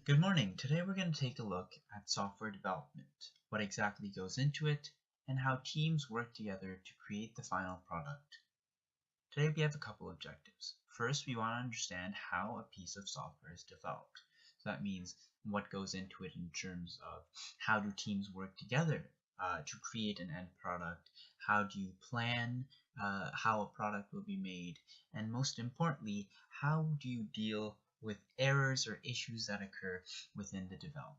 Good morning. Today we're going to take a look at software development, what exactly goes into it, and how teams work together to create the final product. Today we have a couple objectives. First, we want to understand how a piece of software is developed. So that means what goes into it in terms of how do teams work together to create an end product, how do you plan how a product will be made, and most importantly, how do you deal with errors or issues that occur within the development.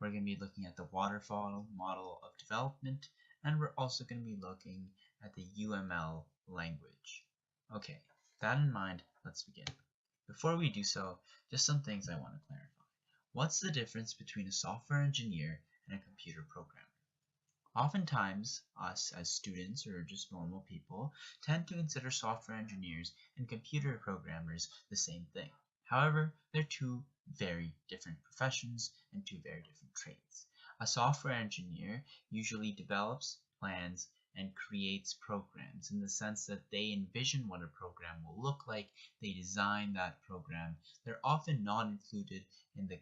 We're going to be looking at the waterfall model of development, and we're also going to be looking at the UML language. Okay, with that in mind, let's begin. Before we do so, just some things I want to clarify. What's the difference between a software engineer and a computer programmer? Oftentimes, us as students or just normal people tend to consider software engineers and computer programmers the same thing. However, they're two very different professions and two very different trades. A software engineer usually develops, plans, and creates programs in the sense that they envision what a program will look like, they design that program. They're often not included in the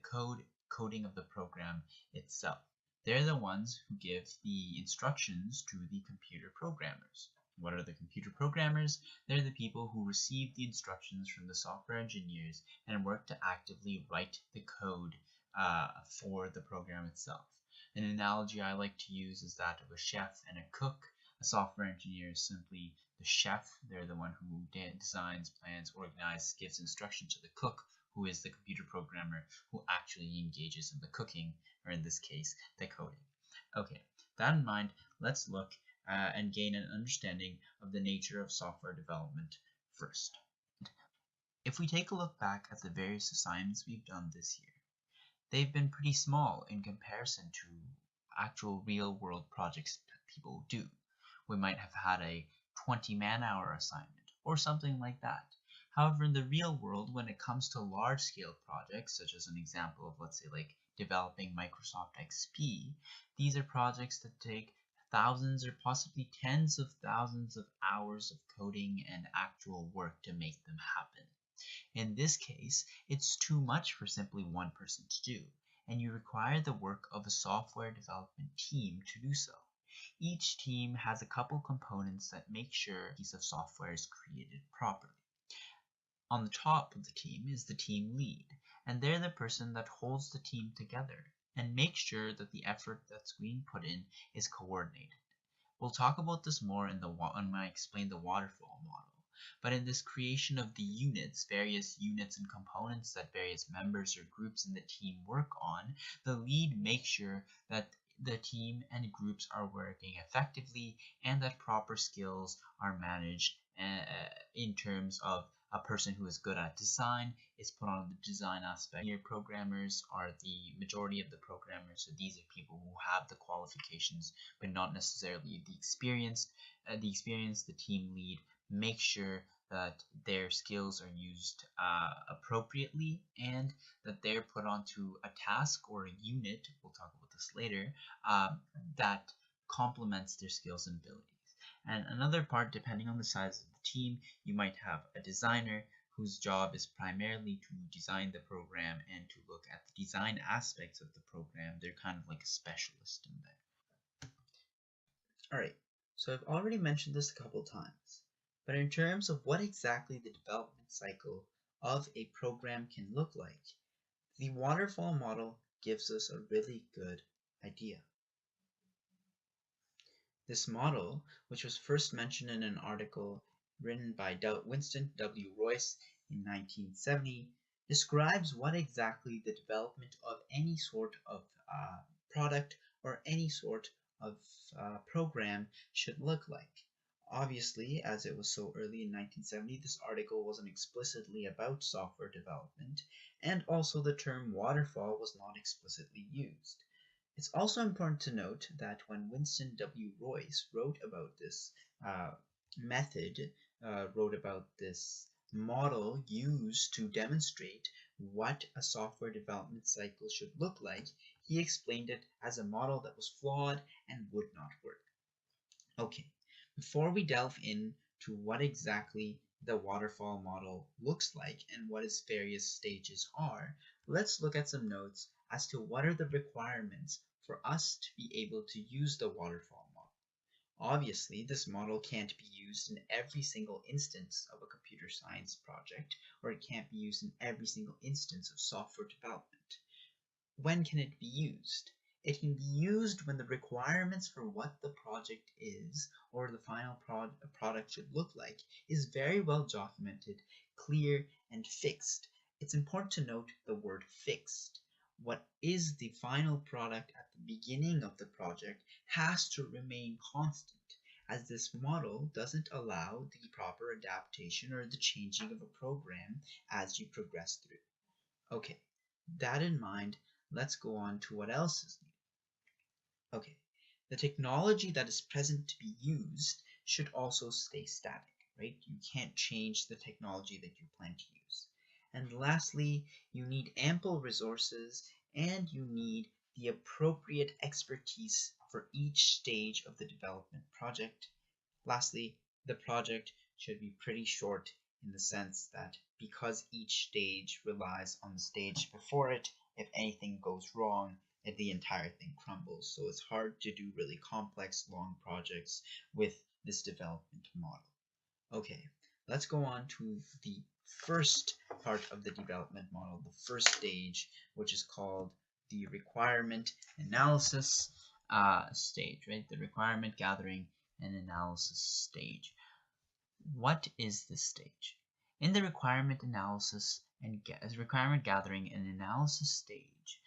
coding of the program itself. They're the ones who give the instructions to the computer programmers. What are the computer programmers? They're the people who receive the instructions from the software engineers and work to actively write the code for the program itself. An analogy I like to use is that of a chef and a cook. A software engineer is simply the chef. They're the one who designs, plans, organizes, gives instruction to the cook, who is the computer programmer who actually engages in the cooking, or in this case, the coding. Okay, that in mind, let's look and gain an understanding of the nature of software development first. If we take a look back at the various assignments we've done this year, they've been pretty small in comparison to actual real-world projects people do. We might have had a 20 man-hour assignment or something like that. However, in the real world, when it comes to large-scale projects, such as an example of, let's say, like developing Microsoft XP, these are projects that take thousands or possibly tens of thousands of hours of coding and actual work to make them happen. In this case, it's too much for simply one person to do, and you require the work of a software development team to do so. Each team has a couple components that make sure a piece of software is created properly. On the top of the team is the team lead, and they're the person that holds the team together and makes sure that the effort that's being put in is coordinated. We'll talk about this more when I explain the waterfall model. But in this creation of the units, various units and components that various members or groups in the team work on, the lead makes sure that the team and groups are working effectively and that proper skills are managed in terms of a person who is good at design is put on the design aspect. Senior programmers are the majority of the programmers, so these are people who have the qualifications but not necessarily the experience. The team lead makes sure that their skills are used appropriately and that they're put onto a task or a unit, we'll talk about this later, that complements their skills and abilities. And another part, depending on the size of the team, you might have a designer whose job is primarily to design the program and to look at the design aspects of the program. They're kind of like a specialist in there. Alright, so I've already mentioned this a couple times, but in terms of what exactly the development cycle of a program can look like, the waterfall model gives us a really good idea. This model, which was first mentioned in an article written by Winston W. Royce in 1970, describes what exactly the development of any sort of product or any sort of program should look like. Obviously, as it was so early in 1970, this article wasn't explicitly about software development, and also the term waterfall was not explicitly used. It's also important to note that when Winston W. Royce wrote about this wrote about this model used to demonstrate what a software development cycle should look like, he explained it as a model that was flawed and would not work. Okay, before we delve into what exactly the waterfall model looks like and what its various stages are, let's look at some notes as to what are the requirements for us to be able to use the waterfall model. Obviously, this model can't be used in every single instance of a computer science project, or it can't be used in every single instance of software development. When can it be used? It can be used when the requirements for what the project is, or the final product should look like, is very well documented, clear, and fixed. It's important to note the word fixed. What is the final product at the beginning of the project has to remain constant, as this model doesn't allow the proper adaptation or the changing of a program as you progress through. Okay, that in mind, let's go on to what else is new. Okay, the technology that is present to be used should also stay static, right? You can't change the technology that you plan to use. And lastly, you need ample resources and you need the appropriate expertise for each stage of the development project. Lastly, the project should be pretty short in the sense that because each stage relies on the stage before it, if anything goes wrong, the entire thing crumbles. So it's hard to do really complex, long projects with this development model. Okay, let's go on to the first part of the development model, the first stage, which is called the requirement analysis stage, right? The requirement gathering and analysis stage. What is this stage? In the requirement analysis and requirement gathering and analysis stage,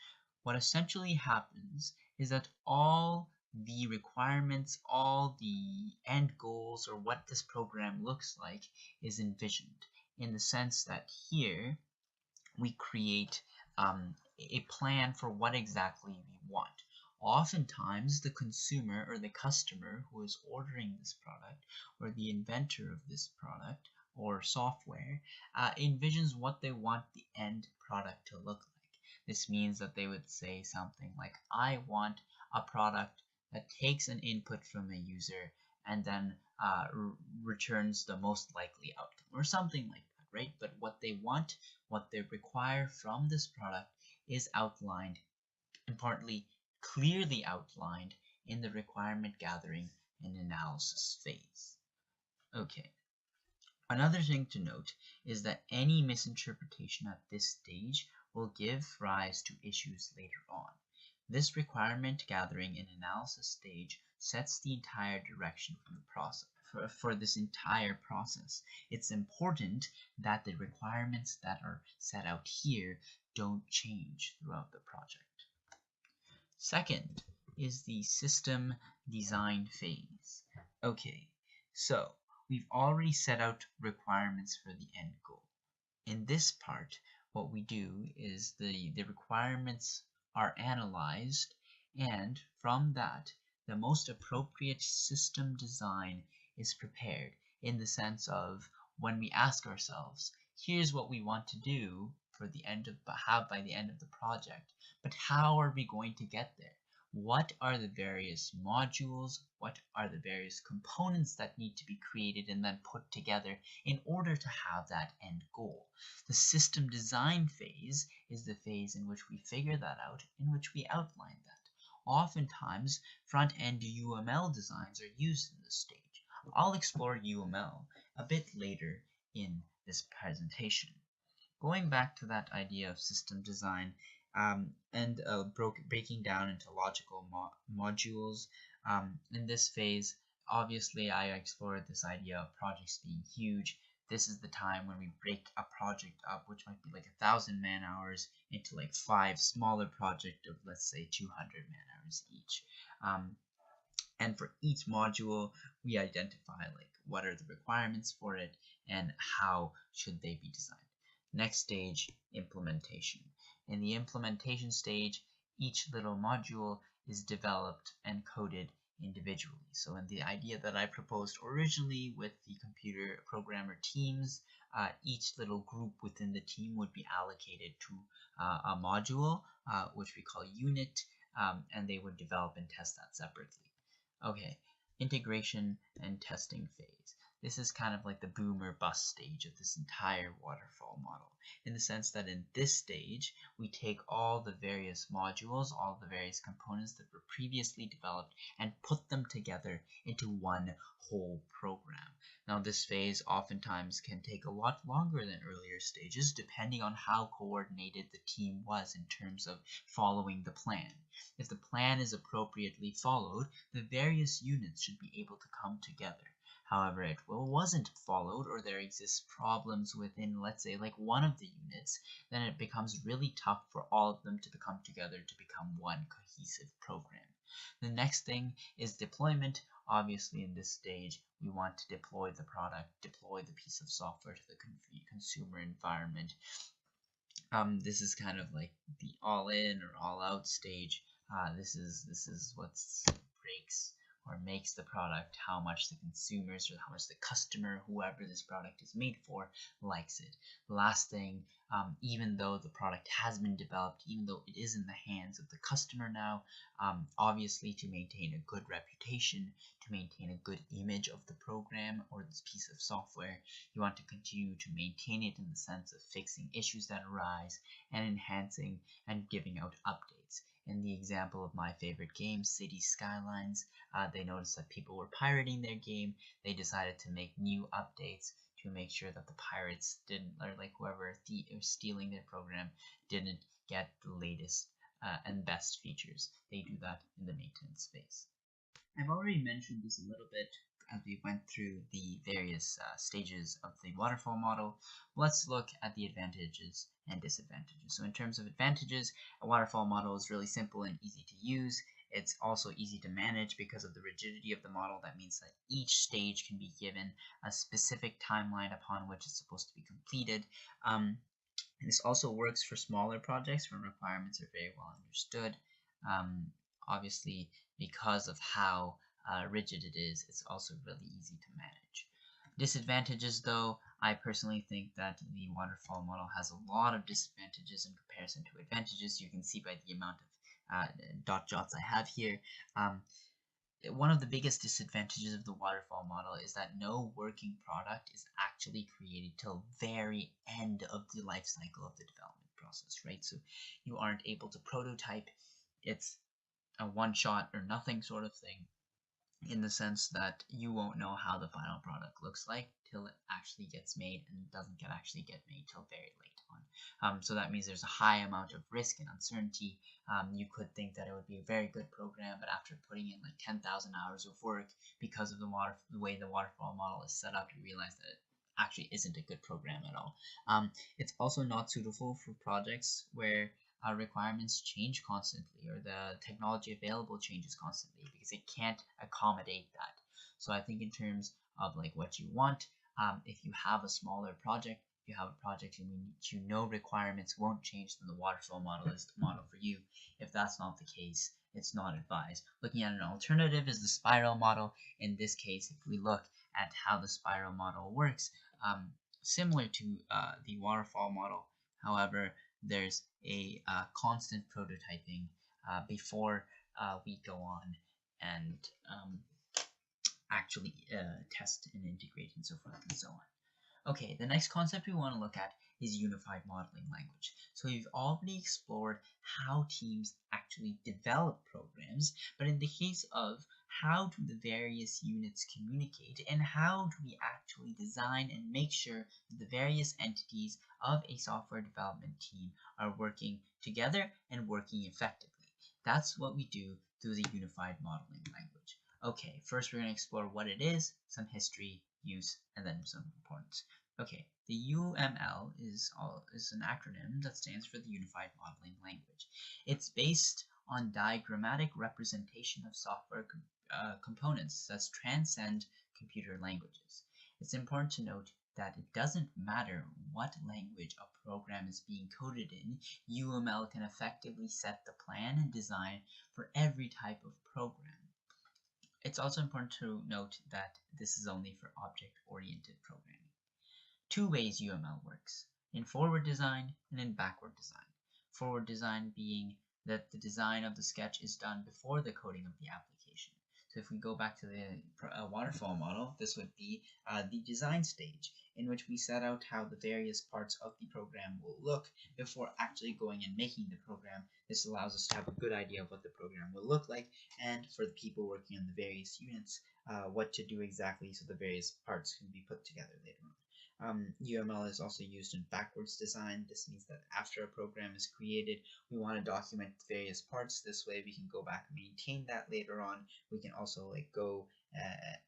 what essentially happens is that all the requirements, all the end goals, or what this program looks like is envisioned in the sense that here we create a plan for what exactly we want. Oftentimes, the consumer or the customer who is ordering this product or the inventor of this product or software envisions what they want the end product to look like. This means that they would say something like, I want a product that takes an input from a user and then returns the most likely outcome or something like that, right? But what they want, what they require from this product is outlined, importantly, clearly outlined in the requirement gathering and analysis phase. Okay. Another thing to note is that any misinterpretation at this stage will give rise to issues later on. This requirement gathering and analysis stage sets the entire direction from the process. For this entire process, it's important that the requirements that are set out here don't change throughout the project. Second is the system design phase. Okay, so we've already set out requirements for the end goal. In this part, what we do is the requirements are analyzed, and from that, the most appropriate system design is prepared in the sense of when we ask ourselves, here's what we want to do for the end of by the end of the project, but how are we going to get there? What are the various modules? What are the various components that need to be created and then put together in order to have that end goal? The system design phase is the phase in which we figure that out, in which we outline that. Oftentimes, front-end UML designs are used in this stage. I'll explore UML a bit later in this presentation. Going back to that idea of system design and breaking down into logical modules, in this phase, obviously I explored this idea of projects being huge. This is the time when we break a project up, which might be like 1,000 man-hours, into like 5 smaller projects of, let's say, 200 man-hours each. And for each module, we identify like what are the requirements for it and how should they be designed. Next stage, implementation. In the implementation stage, each little module is developed and coded individually. So in the idea that I proposed originally with the computer programmer teams, each little group within the team would be allocated to a module, which we call unit, and they would develop and test that separately. Okay, integration and testing phase. This is kind of like the boom or bust stage of this entire waterfall model, in the sense that in this stage, we take all the various modules, all the various components that were previously developed, and put them together into one whole program. Now, this phase oftentimes can take a lot longer than earlier stages, depending on how coordinated the team was in terms of following the plan. If the plan is appropriately followed, the various units should be able to come together. However, it wasn't followed, or there exists problems within, let's say, like one of the units, then it becomes really tough for all of them to come together to become one cohesive program. The next thing is deployment. Obviously, in this stage, we want to deploy the product, deploy the piece of software to the consumer environment. This is kind of like the all-in or all-out stage. This is what breaks or makes the product, how much the consumers or how much the customer, whoever this product is made for, likes it. The last thing, even though the product has been developed, even though it is in the hands of the customer now, obviously to maintain a good reputation, to maintain a good image of the program or this piece of software, you want to continue to maintain it in the sense of fixing issues that arise and enhancing and giving out updates. In the example of my favorite game, Cities Skylines, they noticed that people were pirating their game. They decided to make new updates to make sure that the pirates didn't, or like whoever was stealing their program, didn't get the latest and best features. They do that in the maintenance phase. I've already mentioned this a little bit as we went through the various stages of the waterfall model. Let's look at the advantages and disadvantages. So in terms of advantages, a waterfall model is really simple and easy to use. It's also easy to manage because of the rigidity of the model. That means that each stage can be given a specific timeline upon which it's supposed to be completed. This also works for smaller projects where requirements are very well understood. Obviously, because of how rigid it is, it's also really easy to manage. Disadvantages, though, I personally think that the waterfall model has a lot of disadvantages in comparison to advantages. You can see by the amount of dots I have here. One of the biggest disadvantages of the waterfall model is that no working product is actually created till very end of the life cycle of the development process, right? So you aren't able to prototype. It's a one-shot or nothing sort of thing, in the sense that you won't know how the final product looks like till it actually gets made, and it doesn't actually get made till very late on. So that means there's a high amount of risk and uncertainty. You could think that it would be a very good program, but after putting in like 10,000 hours of work, because of the way the waterfall model is set up, you realize that it actually isn't a good program at all. It's also not suitable for projects where requirements change constantly, or the technology available changes constantly, because it can't accommodate that. So I think in terms of like what you want, if you have a smaller project, you have a project and you know requirements won't change, then the waterfall model is the model for you. If that's not the case, it's not advised. Looking at an alternative is the spiral model. In this case, if we look at how the spiral model works, similar to the waterfall model, however, there's a constant prototyping before we go on and actually test and integrate and so forth and so on. Okay, the next concept we want to look at is unified modeling language. So we've already explored how teams actually develop programs, but in the case of how do the various units communicate, and how do we actually design and make sure that the various entities of a software development team are working together and working effectively. That's what we do through the unified modeling language. Okay, first we're going to explore what it is, some history, use, and then some importance. Okay, the UML is an acronym that stands for the Unified Modeling Language. It's based on diagrammatic representation of software components that transcend computer languages. It's important to note that it doesn't matter what language a program is being coded in, UML can effectively set the plan and design for every type of program. It's also important to note that this is only for object-oriented programming. Two ways UML works, in forward design and in backward design. Forward design being that the design of the sketch is done before the coding of the application. So So if we go back to the waterfall model, this would be the design stage, in which we set out how the various parts of the program will look before actually going and making the program. This allows us to have a good idea of what the program will look like, and for the people working on the various units, what to do exactly so the various parts can be put together later on. UML is also used in backwards design. This means that after a program is created, we want to document the various parts. This way we can go back and maintain that later on. We can also go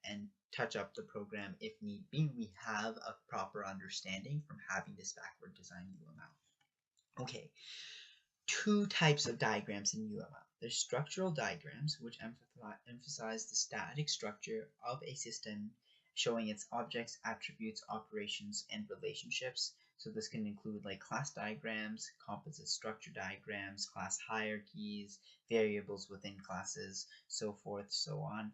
and touch up the program if need be. We have a proper understanding from having this backward design UML. Okay, two types of diagrams in UML. There's structural diagrams, which emphasize the static structure of a system, showing its objects, attributes, operations, and relationships. So this can include like class diagrams, composite structure diagrams, class hierarchies, variables within classes, so forth, so on.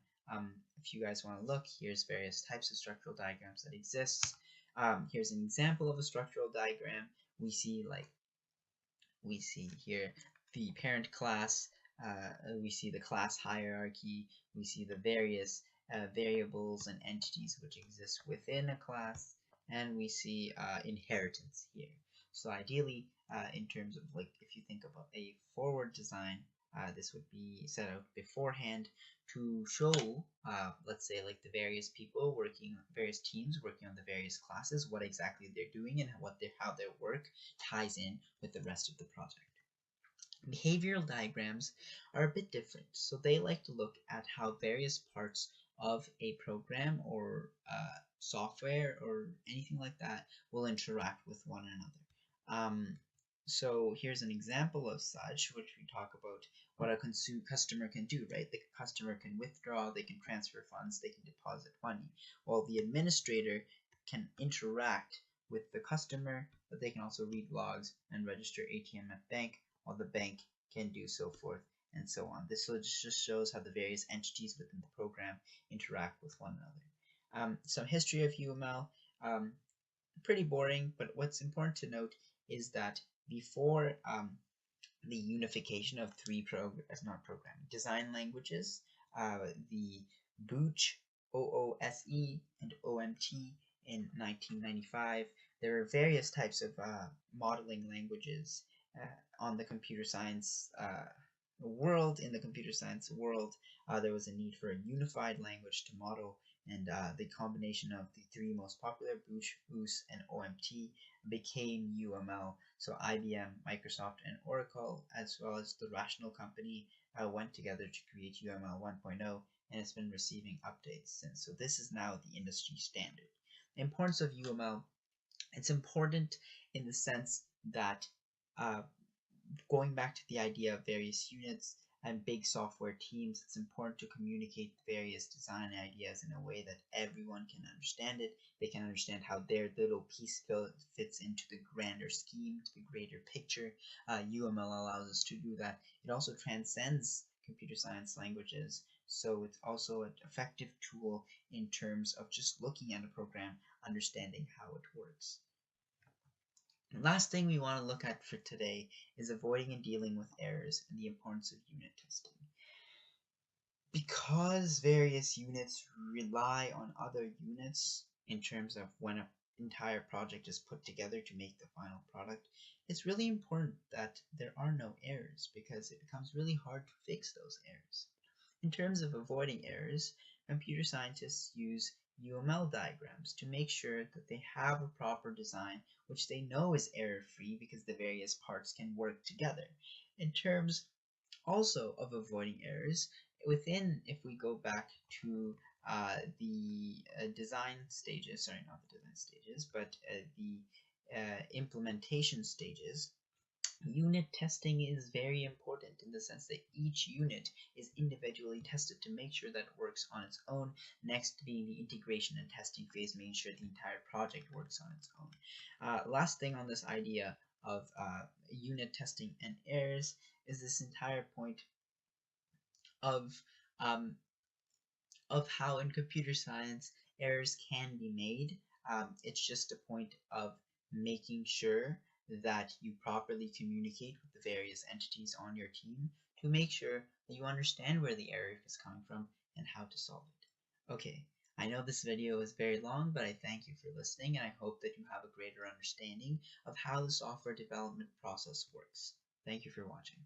If you guys want to look, here's various types of structural diagrams that exist. Here's an example of a structural diagram. We see here the parent class, we see the class hierarchy, we see the various variables and entities which exist within a class, and we see inheritance here. So ideally, in terms of if you think of a forward design, this would be set out beforehand to show, let's say, the various people various teams working on the various classes, what exactly they're doing and how their work ties in with the rest of the project. Behavioral diagrams are a bit different, so they like to look at how various parts of a program or software or anything like that will interact with one another. So here's an example of such, which we talk about what a customer can do, right? The customer can withdraw, they can transfer funds, they can deposit money, while the administrator can interact with the customer, but they can also read logs and register ATM at bank, while the bank can do so forth and so on. This just shows how the various entities within the program interact with one another. Some history of UML, pretty boring, but what's important to note is that before the unification of three design languages, the Booch, OOSE, and OMT in 1995, there were various types of modeling languages on the computer science world. In the computer science world, there was a need for a unified language to model, and the combination of the three most popular, Booch, OOS, and OMT, became UML. So IBM, Microsoft, and Oracle, as well as the Rational Company, went together to create UML 1.0, and it's been receiving updates since. So this is now the industry standard. The importance of UML, it's important in the sense that going back to the idea of various units and big software teams, it's important to communicate various design ideas in a way that everyone can understand it. They can understand how their little piece fits into the grander scheme, to the greater picture. UML allows us to do that. It also transcends computer science languages, so it's also an effective tool in terms of just looking at a program, understanding how it works. Last thing we want to look at for today is avoiding and dealing with errors and the importance of unit testing. Because various units rely on other units in terms of when an entire project is put together to make the final product, it's really important that there are no errors, because it becomes really hard to fix those errors. In terms of avoiding errors, computer scientists use UML diagrams to make sure that they have a proper design which they know is error-free, because the various parts can work together. In terms also of avoiding errors, if we go back to the design stages, sorry, not the design stages, but the implementation stages, unit testing is very important in the sense that each unit is individually tested to make sure that it works on its own, next being the integration and testing phase, making sure the entire project works on its own. Last thing on this idea of unit testing and errors is this entire point of how in computer science errors can be made. It's just a point of making sure that you properly communicate with the various entities on your team to make sure that you understand where the error is coming from and how to solve it. Okay, I know this video is very long, but I thank you for listening, and I hope that you have a greater understanding of how the software development process works. Thank you for watching.